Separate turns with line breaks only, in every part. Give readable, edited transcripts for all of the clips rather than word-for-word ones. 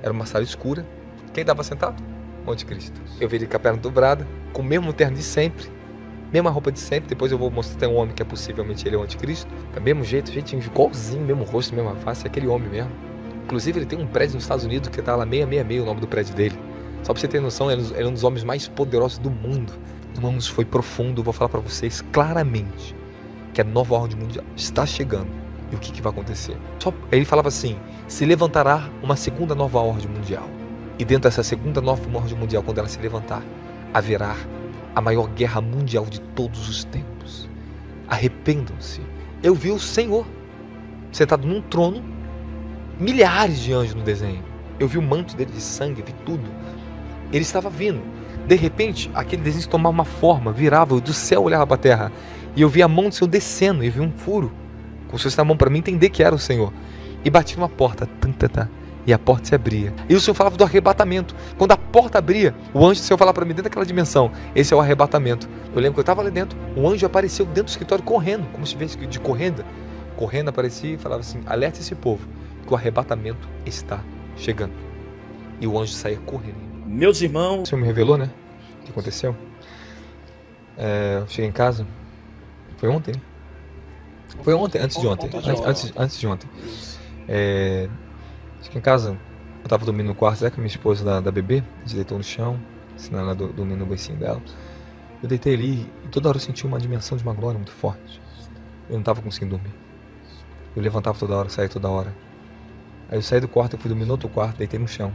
Era uma sala escura. Quem estava sentado? O anticristo. Eu vi ele com a perna dobrada, com o mesmo terno de sempre, mesma roupa de sempre. Depois eu vou mostrar, tem um homem que é possivelmente ele é o anticristo. Do mesmo jeito, jeitinho, igualzinho, mesmo rosto, mesma face, é aquele homem mesmo. Inclusive ele tem um prédio nos Estados Unidos que tá lá 666, o nome do prédio dele. Só pra você ter noção, ele é um dos homens mais poderosos do mundo. Irmãos, foi profundo, vou falar pra vocês claramente que a nova ordem mundial está chegando. E o que vai acontecer? Ele falava assim, se levantará uma segunda nova ordem mundial. E dentro dessa segunda nova ordem mundial, quando ela se levantar, haverá a maior guerra mundial de todos os tempos. Arrependam-se. Eu vi o Senhor sentado num trono, milhares de anjos no desenho. Eu vi o manto dele de sangue, vi tudo. Ele estava vindo. De repente, aquele desenho tomava uma forma, virava, eu do céu olhava para a terra. E eu vi a mão do Senhor descendo, e vi um furo, como se fosse na mão para mim entender que era o Senhor. E bati numa porta, e a porta se abria. E o Senhor falava do arrebatamento. Quando a porta abria, o anjo do Senhor falava para mim dentro daquela dimensão, esse é o arrebatamento. Eu lembro que eu estava ali dentro, o anjo apareceu dentro do escritório correndo, como se tivesse de correndo. Correndo aparecia e falava assim, alerta esse povo, que o arrebatamento está chegando. E o anjo saía correndo.
Meus irmãos...
O Senhor me revelou, né? O que aconteceu? Eu cheguei em casa, foi ontem, né? Foi ontem, antes de ontem. Antes de ontem. Cheguei em casa, eu estava dormindo no quarto, com a minha esposa da bebê, a gente deitou no chão, ensinando ela a dormir no bercinho dela. Eu deitei ali e toda hora eu senti uma dimensão de uma glória muito forte. Eu não estava conseguindo dormir. Eu levantava toda hora, saía toda hora. Aí eu saí do quarto, eu fui dormir no outro quarto, deitei no chão.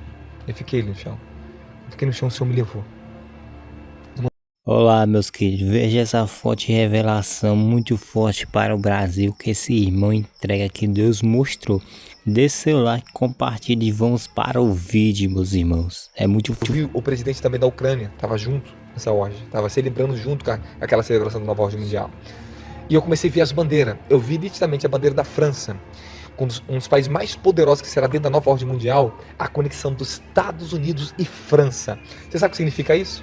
Eu fiquei ali no chão. Fiquei no chão, o Senhor me levou.
Olá, meus queridos, veja essa forte revelação muito forte para o Brasil que esse irmão entrega que Deus mostrou. Desse seu like, compartilhe e vamos para o vídeo, meus irmãos. É muito forte.
Eu vi o presidente também da Ucrânia, estava junto nessa ordem, estava celebrando junto com aquela celebração da nova ordem mundial. E eu comecei a ver as bandeiras. Eu vi nitidamente a bandeira da França, um dos países mais poderosos que será dentro da nova ordem mundial, a conexão dos Estados Unidos e França. Você sabe o que significa isso?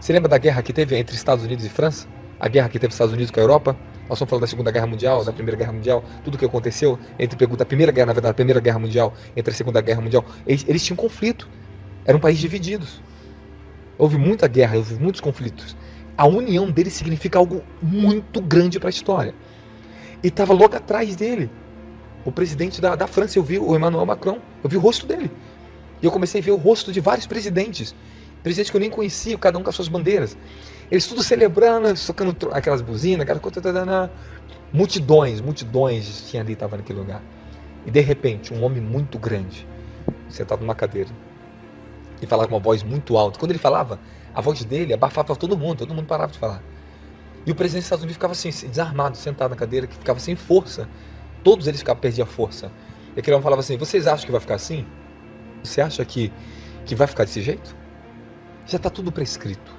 Você lembra da guerra que teve entre Estados Unidos e França? A guerra que teve Estados Unidos com a Europa? Nós estamos falando da Segunda Guerra Mundial, da Primeira Guerra Mundial, tudo o que aconteceu da Primeira Guerra, na verdade, a Primeira Guerra Mundial, entre a Segunda Guerra Mundial. Eles tinham conflito. Eram países divididos. Houve muita guerra, houve muitos conflitos. A união deles significa algo muito grande para a história. E estava logo atrás dele o presidente da França. Eu vi o Emmanuel Macron, eu vi o rosto dele. E eu comecei a ver o rosto de vários presidentes que eu nem conhecia, cada um com as suas bandeiras. Eles tudo celebrando, tocando aquelas buzinas, multidões tinha ali, estava naquele lugar. E de repente, um homem muito grande, sentado numa cadeira, e falava com uma voz muito alta. Quando ele falava, a voz dele abafava todo mundo parava de falar. E o presidente dos Estados Unidos ficava assim, desarmado, sentado na cadeira, que ficava sem força. Todos eles perdiam a força. E aquele homem falava assim, vocês acham que vai ficar assim? Você acha que vai ficar desse jeito? Já está tudo prescrito.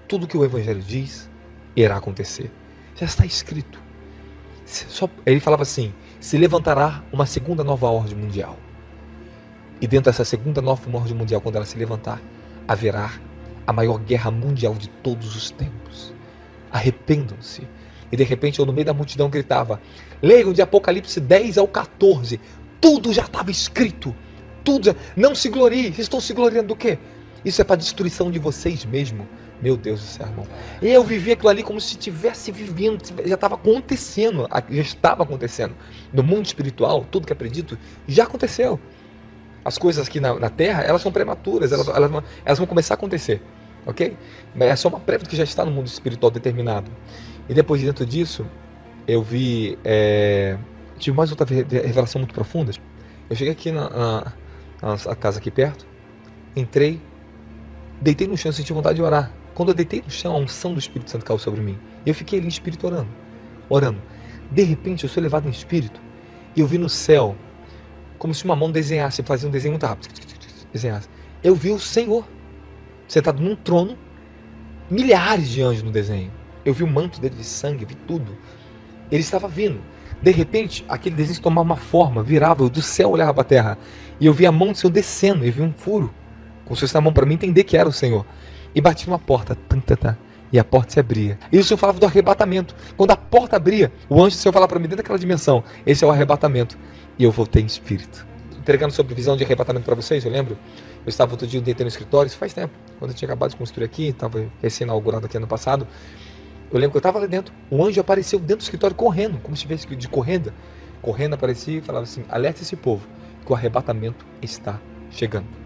Tudo que o Evangelho diz irá acontecer. Já está escrito. Ele falava assim, se levantará uma segunda nova ordem mundial. E dentro dessa segunda nova ordem mundial, quando ela se levantar, haverá a maior guerra mundial de todos os tempos. Arrependam-se. E de repente eu no meio da multidão gritava, leiam de Apocalipse 10 ao 14. Tudo já estava escrito. Tudo já... Não se gloriem. Vocês estão se gloriando do quê? Isso é para a destruição de vocês mesmo. Meu Deus do céu, irmão. E eu vivi aquilo ali como se estivesse vivendo, já estava acontecendo. No mundo espiritual, tudo que é predito, já aconteceu. As coisas aqui na Terra, elas são prematuras, elas vão começar a acontecer. Ok? Mas é só uma prévia que já está no mundo espiritual determinado. E depois, dentro disso, eu vi... tive mais outra revelação muito profunda. Eu cheguei aqui na casa aqui perto, entrei, deitei no chão, senti vontade de orar. Quando eu deitei no chão, a unção do Espírito Santo caiu sobre mim. E eu fiquei ali em espírito orando. De repente, eu sou levado em espírito e eu vi no céu, como se uma mão desenhasse, fazia um desenho muito rápido. Desenhasse. Eu vi o Senhor sentado num trono, milhares de anjos no desenho. Eu vi o manto dele de sangue, vi tudo. Ele estava vindo. De repente, aquele desenho tomava uma forma, virava, eu do céu olhava para a terra. E eu vi a mão do Senhor descendo, eu vi um furo, como se fosse na mão para mim entender que era o Senhor. E bati numa porta, e a porta se abria. E o Senhor falava do arrebatamento. Quando a porta abria, o anjo do Senhor falava para mim dentro daquela dimensão, esse é o arrebatamento. E eu voltei em espírito. entregando sobre visão de arrebatamento para vocês, eu lembro. Eu estava outro dia deitando no escritório, isso faz tempo, quando eu tinha acabado de construir aqui, estava recém-inaugurado aqui ano passado. Eu lembro que eu estava lá dentro, o anjo apareceu dentro do escritório correndo, como se tivesse de correndo. Correndo aparecia e falava assim: alerta esse povo, que o arrebatamento está chegando.